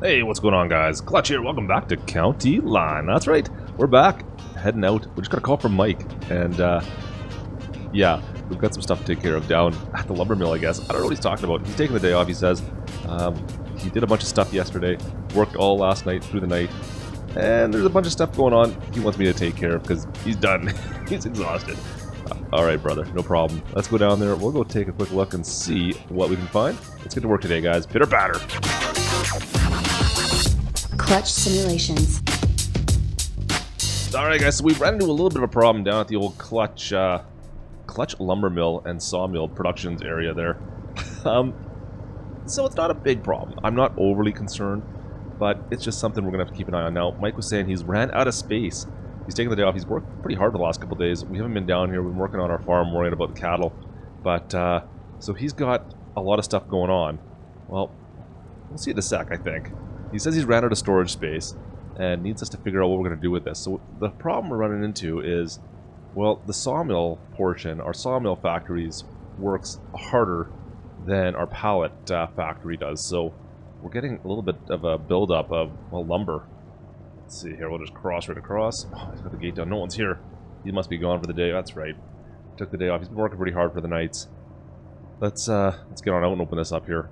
Hey, what's going on, guys? Klutch here. Welcome back to County Line. That's right. We're back. Heading out. We just got a call from Mike. And, yeah, we've got some stuff to take care of down at the lumber mill, I guess. I don't know what he's talking about. He's taking the day off, he says. He did a bunch of stuff yesterday. Worked all last night, through the night. And there's a bunch of stuff going on he wants me to take care of because he's done. He's exhausted. Alright, brother. No problem. Let's go down there. We'll go take a quick look and see what we can find. Let's get to work today, guys. Pitter patter. Klutch simulations. Alright, guys, so we ran into a little bit of a problem down at the old Klutch lumber mill and sawmill productions area there. So it's not a big problem. I'm not overly concerned, but it's just something we're going to have to keep an eye on. Now, Mike was saying he's ran out of space. He's taking the day off. He's worked pretty hard the last couple days. We haven't been down here. We've been working on our farm, worrying about the cattle. But, so he's got a lot of stuff going on. Well, we'll see in a sec, I think. He says he's ran out of storage space and needs us to figure out what we're going to do with this. So the problem we're running into is, well, the sawmill portion, our sawmill factories, works harder than our pallet factory does. So we're getting a little bit of a buildup of, well, lumber. Let's see here, we'll just cross right across. Oh, he's got the gate down. No one's here. He must be gone for the day. That's right. Took the day off. He's been working pretty hard for the nights. Let's get on out and open this up here.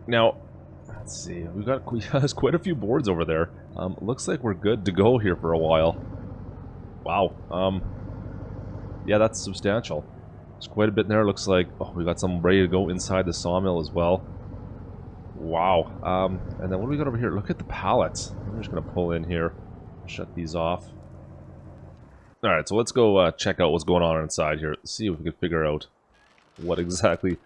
Now, let's see. We've got quite a few boards over there. Looks like we're good to go here for a while. Wow. Yeah, that's substantial. There's quite a bit in there. Looks like, oh, we got some ready to go inside the sawmill as well. Wow. And then what do we got over here? Look at the pallets. I'm just going to pull in here. Shut these off. Alright, so let's go check out what's going on inside here. See if we can figure out what exactly...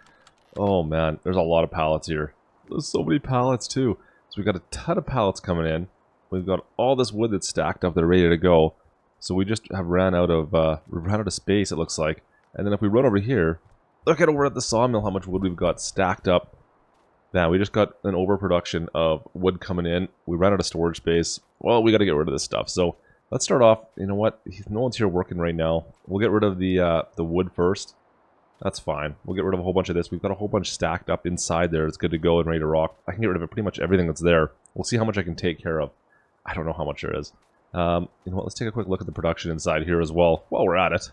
Oh, man. There's a lot of pallets here. There's so many pallets, too. So we've got a ton of pallets coming in. We've got all this wood that's stacked up. They're ready to go. So we just have ran out of space, it looks like. And then if we run over here, look at over at the sawmill how much wood we've got stacked up. Man, we just got an overproduction of wood coming in. We ran out of storage space. Well, we got to get rid of this stuff. So let's start off. You know what? No one's here working right now. We'll get rid of the wood first. That's fine. We'll get rid of a whole bunch of this. We've got a whole bunch stacked up inside there. It's good to go and ready to rock. I can get rid of pretty much everything that's there. We'll see how much I can take care of. I don't know how much there is. You know what? Let's take a quick look at the production inside here as well while we're at it.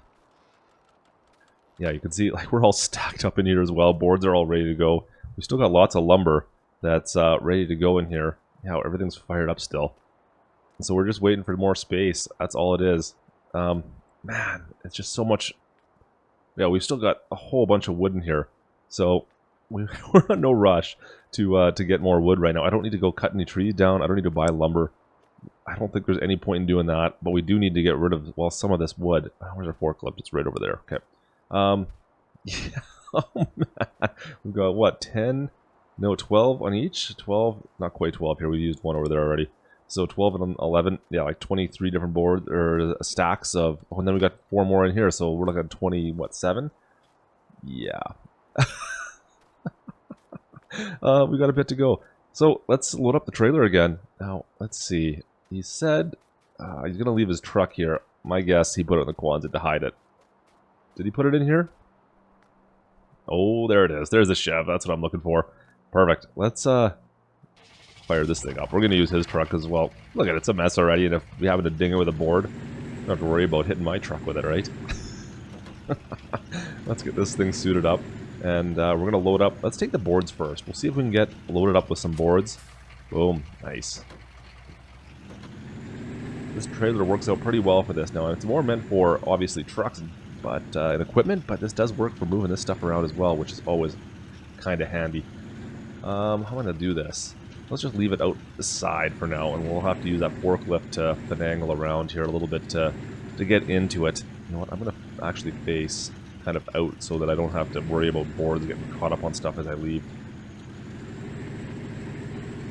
Yeah, you can see like we're all stacked up in here as well. Boards are all ready to go. We still got lots of lumber that's ready to go in here. Yeah, everything's fired up still. So we're just waiting for more space. That's all it is. Man, it's just so much. Yeah, we've still got a whole bunch of wood in here. So we're in no rush to get more wood right now. I don't need to go cut any trees down. I don't need to buy lumber. I don't think there's any point in doing that. But we do need to get rid of, well, some of this wood. Oh, where's our forklift? It's right over there. Okay. Yeah. Oh, man. We've got, what, 10? No, 12 on each? 12? Not quite 12 here. We used one over there already. So 12 and 11. Yeah, like 23 different boards, or stacks of... Oh, and then we got 4 more in here. So we're looking at 20, what, 7? Yeah. We got a bit to go. So let's load up the trailer again. Now, let's see. He said he's going to leave his truck here. My guess, he put it in the Quonset to hide it. Did he put it in here? Oh, there it is. There's the Chev. That's what I'm looking for. Perfect. Let's fire this thing up. We're going to use his truck as well. Look at it. It's a mess already, and if we happen to ding it with a board, I don't have to worry about hitting my truck with it, right? Let's get this thing suited up, and we're going to load up. Let's take the boards first. We'll see if we can get loaded up with some boards. Boom. Nice. This trailer works out pretty well for this now. It's more meant for, obviously, trucks and equipment, but this does work for moving this stuff around as well, which is always kind of handy. How am I going to do this? Let's just leave it out the side for now, and we'll have to use that forklift to finagle around here a little bit to get into it. You know what? I'm going to actually face kind of out so that I don't have to worry about boards getting caught up on stuff as I leave.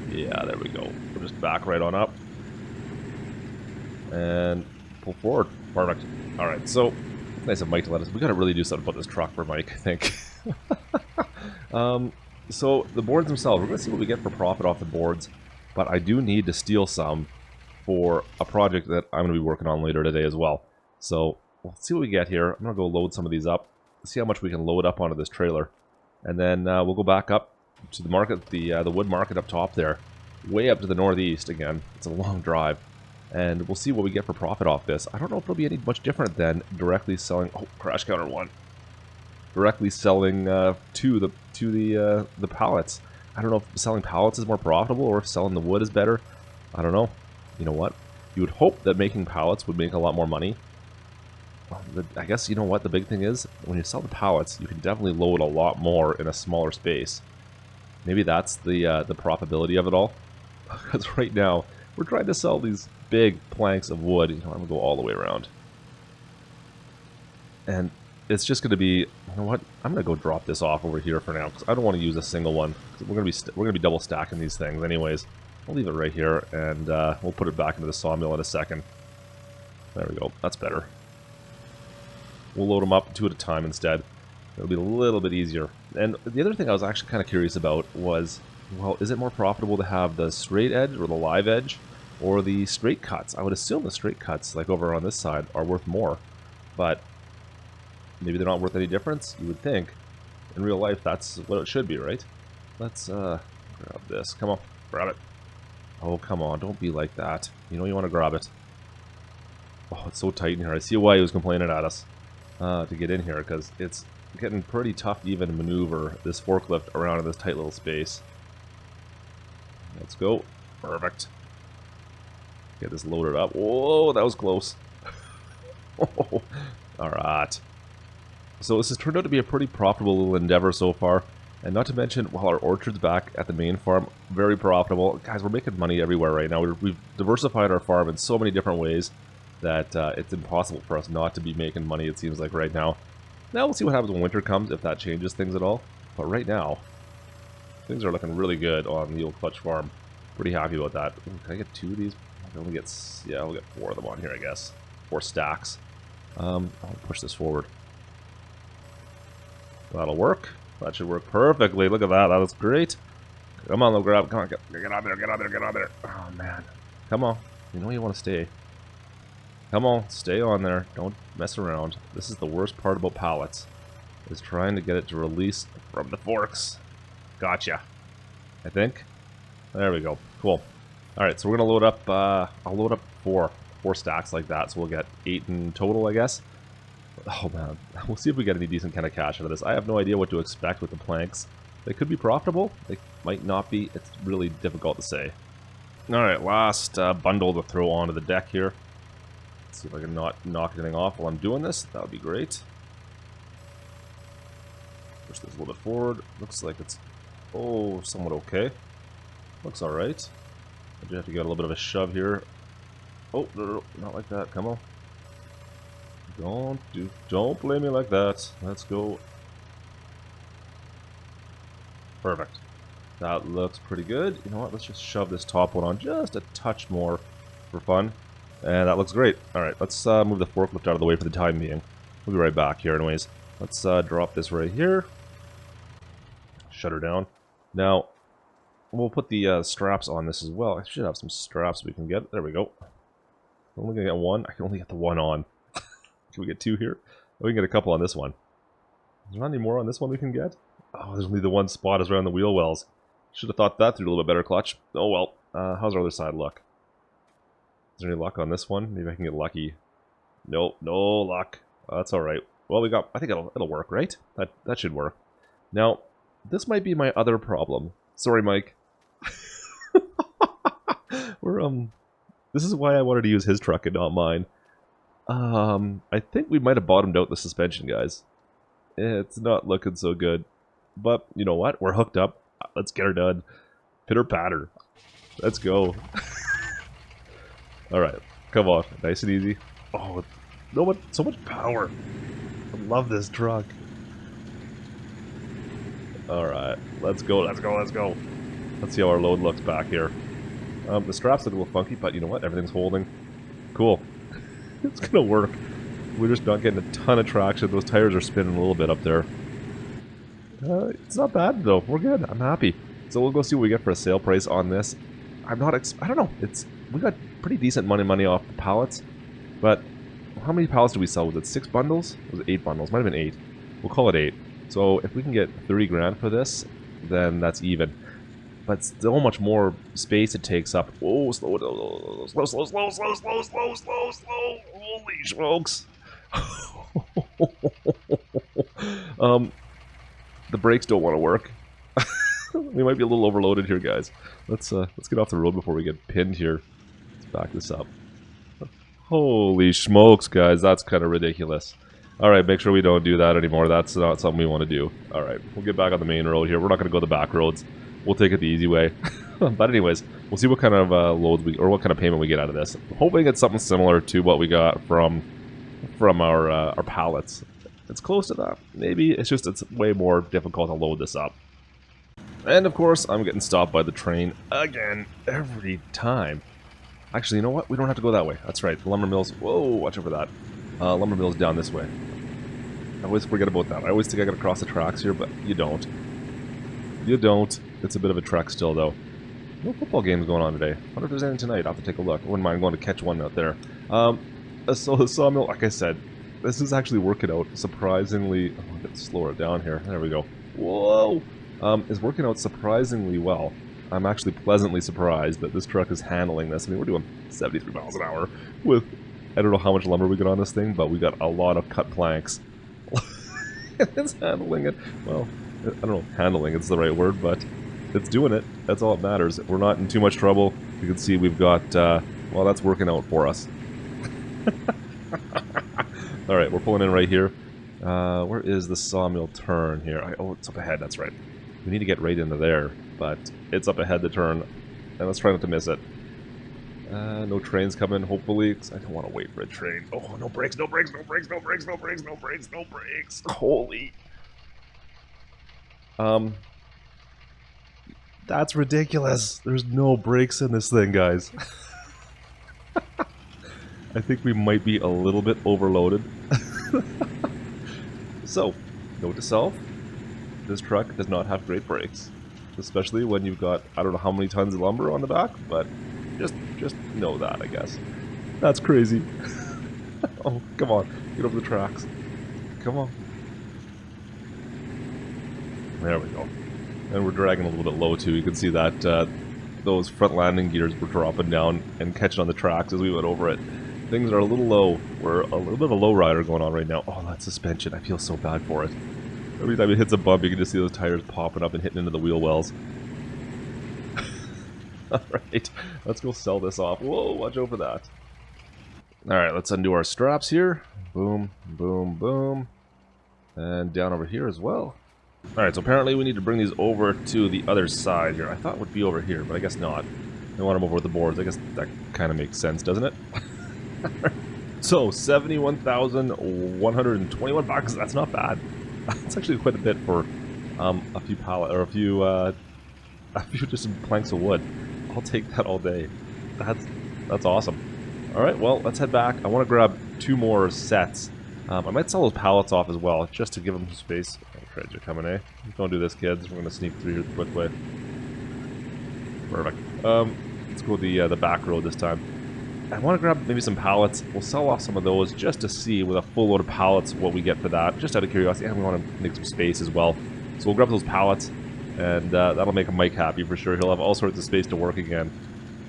Yeah, there we go. We'll just back right on up. And pull forward. Perfect. Alright, so nice of Mike to let us. We gotta really do something about this truck for Mike, I think. So the boards themselves, we're gonna see what we get for profit off the boards, but I do need to steal some for a project that I'm gonna be working on later today as well. So we'll see what we get here. I'm gonna go load some of these up, see how much we can load up onto this trailer, and then we'll go back up to the market, the wood market up top there, way up to the northeast again. It's a long drive. And we'll see what we get for profit off this. I don't know if it'll be any much different than directly selling... Oh, crash counter 1. Directly selling to the pallets. I don't know if selling pallets is more profitable or if selling the wood is better. I don't know. You know what? You would hope that making pallets would make a lot more money. I guess, you know what, the big thing is, when you sell the pallets, you can definitely load a lot more in a smaller space. Maybe that's the profitability of it all. Because right now, we're trying to sell these big planks of wood. You know, I'm going to go all the way around. And it's just going to be, you know what, I'm going to go drop this off over here for now, because I don't want to use a single one. We're going to be double stacking these things anyways. I'll leave it right here, and we'll put it back into the sawmill in a second. There we go, that's better. We'll load them up 2 at a time instead. It'll be a little bit easier. And the other thing I was actually kind of curious about was, well, is it more profitable to have the straight edge or the live edge or the straight cuts? I would assume the straight cuts, like over on this side, are worth more. But maybe they're not worth any difference, you would think. In real life, that's what it should be, right? Let's grab this. Come on, grab it. Oh, come on, don't be like that. You know you want to grab it. Oh, it's so tight in here. I see why he was complaining at us to get in here, because it's getting pretty tough to even maneuver this forklift around in this tight little space. Let's go. Perfect. Get this loaded up. Whoa, that was close. Oh, alright. So this has turned out to be a pretty profitable little endeavor so far. And not to mention, while our orchard's back at the main farm, very profitable. Guys, we're making money everywhere right now. We've diversified our farm in so many different ways that it's impossible for us not to be making money, it seems like, right now. Now we'll see what happens when winter comes, if that changes things at all. But right now, things are looking really good on the old Klutch farm. Pretty happy about that. Ooh, can I get 2 of these? I can only get, yeah, I'll get 4 of them on here, I guess. 4 stacks. I'll push this forward. That'll work. That should work perfectly. Look at that. That was great. Come on, little grab. Come on, get on there, get on there, get on there. Oh, man. Come on. You know you want to stay. Come on, stay on there. Don't mess around. This is the worst part about pallets, is trying to get it to release from the forks. Gotcha. I think. There we go. Cool. Alright, so we're going to load up, I'll load up 4 stacks like that, so we'll get 8 in total, I guess. Oh man, we'll see if we get any decent kind of cash out of this. I have no idea what to expect with the planks. They could be profitable, they might not be. It's really difficult to say. Alright, last bundle to throw onto the deck here. Let's see if I can not knock anything off while I'm doing this. That would be great. Push this a little bit forward. Looks like it's, oh, somewhat okay. Looks alright. I do have to get a little bit of a shove here. Oh, no, not like that. Come on. Don't play me like that. Let's go. Perfect. That looks pretty good. You know what? Let's just shove this top one on just a touch more for fun. And that looks great. Alright, let's move the forklift out of the way for the time being. We'll be right back here anyways. Let's drop this right here. Shut her down. Now, we'll put the straps on this as well. I should have some straps we can get. There we go. I'm only going to get 1. I can only get the 1 on. Can we get 2 here? Oh, we can get a couple on this one. Is there not any more on this one we can get? Oh, there's only the 1 spot is around the wheel wells. Should have thought that through a little bit better, Klutch. Oh well. How's our other side look? Is there any luck on this one? Maybe I can get lucky. Nope, no luck. That's alright. Well, we got, I think it'll work, right? That should work. Now, this might be my other problem. Sorry, Mike. This is why I wanted to use his truck and not mine. I think we might have bottomed out the suspension, guys. It's not looking so good. But, you know what? We're hooked up. Let's get her done. Pitter patter. Let's go. Alright, come on. Nice and easy. Oh, so much power. I love this truck. Alright, let's go, let's go, let's go. Let's see how our load looks back here. The straps look a little funky, but you know what? Everything's holding. Cool. It's gonna work. We're just not getting a ton of traction. Those tires are spinning a little bit up there. It's not bad though. We're good. I'm happy. So we'll go see what we get for a sale price on this. I don't know. We got pretty decent money off the pallets. But how many pallets did we sell? Was it 6 bundles? Was it 8 bundles? Might have been 8. We'll call it 8. So if we can get 30 grand for this, then that's even. but so much more space it takes up. Oh, slow, slow, slow, slow, slow, slow, slow, slow, slow, slow. Holy smokes. The brakes don't want to work. We might be a little overloaded here, guys. Let's get off the road before we get pinned here. Let's back this up. Holy smokes, guys, that's kind of ridiculous. Alright, make sure we don't do that anymore. That's not something we want to do. Alright, we'll get back on the main road here. We're not going to go the back roads. We'll take it the easy way. But anyways, we'll see what kind of loads we, or what kind of payment we get out of this. I'm hoping it's something similar to what we got from our pallets. It's close to that. Maybe it's just it's way more difficult to load this up. And of course, I'm getting stopped by the train again every time. Actually, you know what? We don't have to go that way. That's right. The lumber mill's... Whoa, watch out for that. Lumber mill's down this way. I always forget about that. I always think I gotta cross the tracks here, but you don't. You don't. It's a bit of a trek still, though. No football games going on today. I wonder if there's anything tonight. I'll have to take a look. I wouldn't mind going to catch one out there. So the sawmill, like I said, this is actually working out surprisingly... I'm going to slow it down here. There we go. Whoa! Is working out surprisingly well. I'm actually pleasantly surprised that this truck is handling this. I mean, we're doing 73 miles an hour with... I don't know how much lumber we got on this thing, but we got a lot of cut planks. It's handling it. Well, I don't know if handling it's the right word, but it's doing it. That's all that matters. We're not in too much trouble. You can see we've got... well, that's working out for us. Alright, we're pulling in right here. Where is the sawmill turn here? Oh, it's up ahead, that's right. We need to get right into there, but it's up ahead the turn. And let's try not to miss it. No trains coming, hopefully, because I don't want to wait for a train. Oh, no brakes, no brakes, no brakes, no brakes, no brakes, no brakes, no brakes. Holy. That's ridiculous. There's no brakes in this thing, guys. I think we might be a little bit overloaded. So, note to self, this truck does not have great brakes. Especially when you've got, I don't know how many tons of lumber on the back, but just know that, I guess. That's crazy. Oh, come on. Get over the tracks. Come on. There we go. And we're dragging a little bit low, too. You can see that those front landing gears were dropping down and catching on the tracks as we went over it. Things are a little low. We're a little bit of a low rider going on right now. Oh, that suspension. I feel so bad for it. Every time it hits a bump, you can just see those tires popping up and hitting into the wheel wells. Alright, let's go sell this off. Whoa, watch out for that. Alright, let's undo our straps here. Boom, boom, boom. And down over here as well. Alright, so apparently we need to bring these over to the other side here. I thought it would be over here, but I guess not. I want them over with the boards. I guess that kind of makes sense, doesn't it? So, 71,121 bucks. That's not bad. That's actually quite a bit for a few pallet or a few just planks of wood. I'll take that all day. That's awesome. All right, well, let's head back. I want to grab 2 more sets. I might sell those pallets off as well, just to give them some space. Oh, trains are coming, eh? Don't do this, kids. We're gonna sneak through here the quick way. Perfect. Let's go the back road this time. I want to grab maybe some pallets. We'll sell off some of those just to see with a full load of pallets what we get for that. Just out of curiosity, and we want to make some space as well. So we'll grab those pallets, and that'll make Mike happy for sure. He'll have all sorts of space to work again.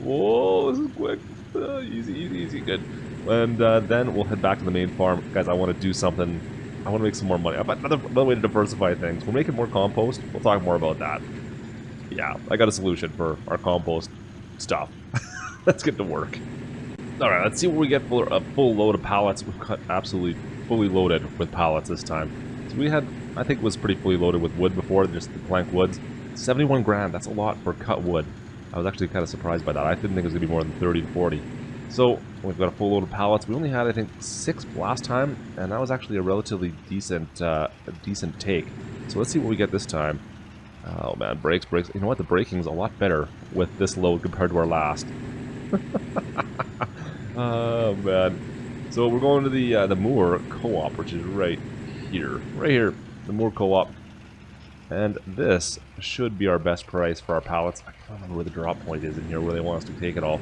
Whoa, this is quick. Easy, easy, easy, good. And then we'll head back to the main farm. Guys, I want to do something. I want to make some more money. Another way to diversify things. We're making more compost. We'll talk more about that. Yeah, I got a solution for our compost stuff. Let's get to work. Alright, let's see what we get for a full load of pallets. We've got absolutely fully loaded with pallets this time. So we had, I think, was pretty fully loaded with wood before, just the plank woods. 71 grand, that's a lot for cut wood. I was actually kind of surprised by that. I didn't think it was going to be more than 30 to 40. So, we've got a full load of pallets. We only had, I think, 6 last time, and that was actually a relatively decent take. So let's see what we get this time. Oh man, brakes. You know what? The braking's a lot better with this load compared to our last. Oh man. So we're going to the Moore Co-op, which is right here. Right here. The Moore Co-op. And this should be our best price for our pallets. I can't remember where the drop point is in here, where they want us to take it all.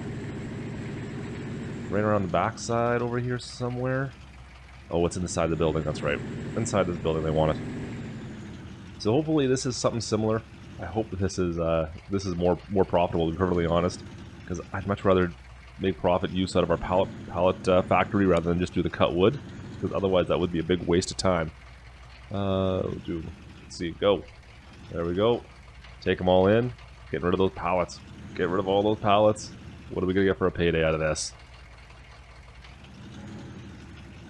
Right around the back side over here somewhere. Oh, it's inside the building, that's right. Inside this building they want it. So hopefully this is something similar. I hope this is more profitable, to be perfectly honest, because I'd much rather make profit use out of our pallet factory rather than just do the cut wood, because otherwise that would be a big waste of time. Let's see, go. There we go. Take them all in. Getting rid of those pallets. Get rid of all those pallets. What are we gonna get for a payday out of this?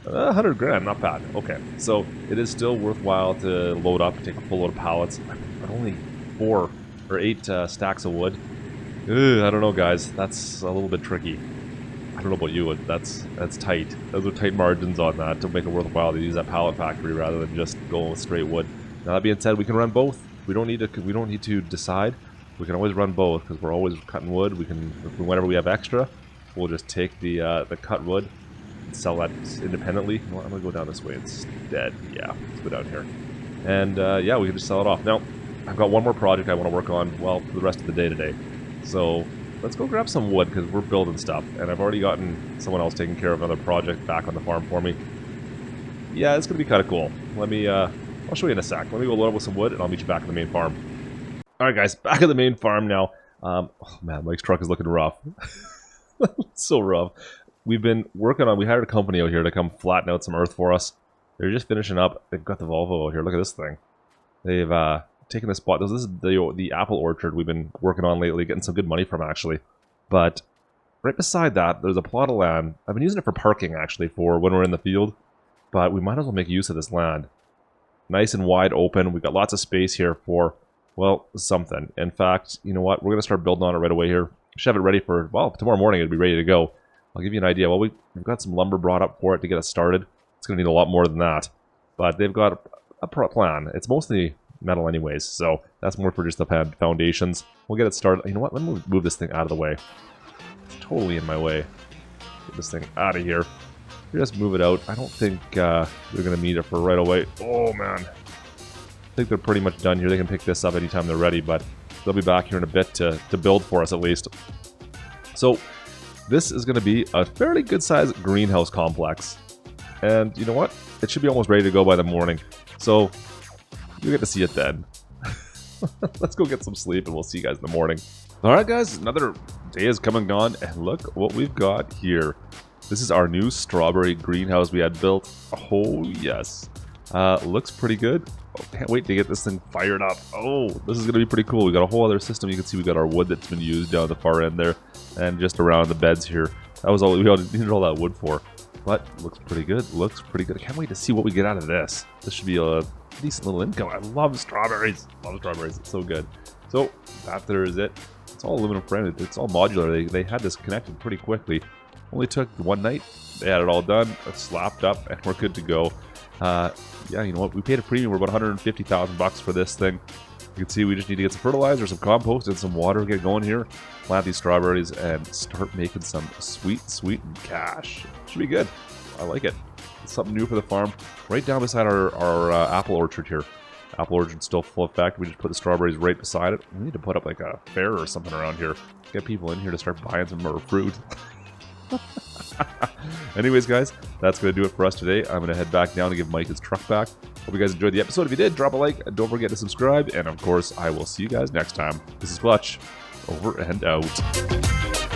100 grand, not bad. Okay, so it is still worthwhile to load up, take a full load of pallets, but only 4 or 8 stacks of wood. I don't know, guys. That's a little bit tricky. I don't know about you, but that's tight. Those are tight margins on that to make it worthwhile to use that pallet factory rather than just going with straight wood. Now that being said, we can run both. We don't need to decide. We can always run both because we're always cutting wood. We can, whenever we have extra, we'll just take the cut wood and sell that independently. Well, I'm gonna go down this way instead. Yeah, let's go down here, and yeah, we can just sell it off. Now, I've got one more project I want to work on. Well, for the rest of the day today. So let's go grab some wood because we're building stuff, and I've already gotten someone else taking care of another project back on the farm for me. Yeah, it's gonna be kind of cool. Let me I'll show you in a sec. Let me go load up with some wood, and I'll meet you back at the main farm. Alright guys, back at the main farm now. Oh man, Mike's truck is looking rough. So rough. We've been working on, we hired a company out here to come flatten out some earth for us. They're just finishing up. They've got the Volvo out here. Look at this thing. They've taken the spot. This is the apple orchard we've been working on lately, getting some good money from actually. But right beside that, there's a plot of land. I've been using it for parking actually for when we're in the field. But we might as well make use of this land. Nice and wide open. We've got lots of space here for, well, something. In fact, you know what? We're going to start building on it right away here. Should have it ready for, well, tomorrow morning it'll be ready to go. I'll give you an idea. Well, we've got some lumber brought up for it to get us started. It's going to need a lot more than that. But they've got a plan. It's mostly metal anyways, so that's more for just the foundations. We'll get it started. You know what? Let me move this thing out of the way. It's totally in my way. Get this thing out of here. Just move it out. I don't think they're going to need it for right away. Oh, man. I think they're pretty much done here. They can pick this up anytime they're ready, but they'll be back here in a bit to build for us at least. So this is going to be a fairly good-sized greenhouse complex. And you know what? It should be almost ready to go by the morning. So you'll get to see it then. Let's go get some sleep and we'll see you guys in the morning. Alright guys, another day has come and gone, and look what we've got here. This is our new strawberry greenhouse we had built. Oh yes. Looks pretty good. Oh, can't wait to get this thing fired up. Oh, this is going to be pretty cool. We got a whole other system. You can see we got our wood that's been used down the far end there, and just around the beds here. That was all we needed all that wood for. But looks pretty good. Looks pretty good. I can't wait to see what we get out of this. This should be a decent little income. I love strawberries. Love strawberries. It's so good. So that there is it. It's all aluminum framed. It's all modular. They had this connected pretty quickly. Only took one night. They had it all done, slapped up, and we're good to go. Yeah, you know what? We paid a premium. We're about 150,000 bucks for this thing. You can see we just need to get some fertilizer, some compost, and some water. Get going here. Plant these strawberries and start making some sweet cash. Should be good. I like it. It's something new for the farm. Right down beside our apple orchard here. Apple orchard's still full effect. We just put the strawberries right beside it. We need to put up like a fair or something around here. Get people in here to start buying some more fruit. Anyways, guys, that's going to do it for us today. I'm going to head back down to give Mike his truck back. Hope you guys enjoyed the episode. If you did, drop a like. Don't forget to subscribe. And, of course, I will see you guys next time. This is Klutch. Over and out.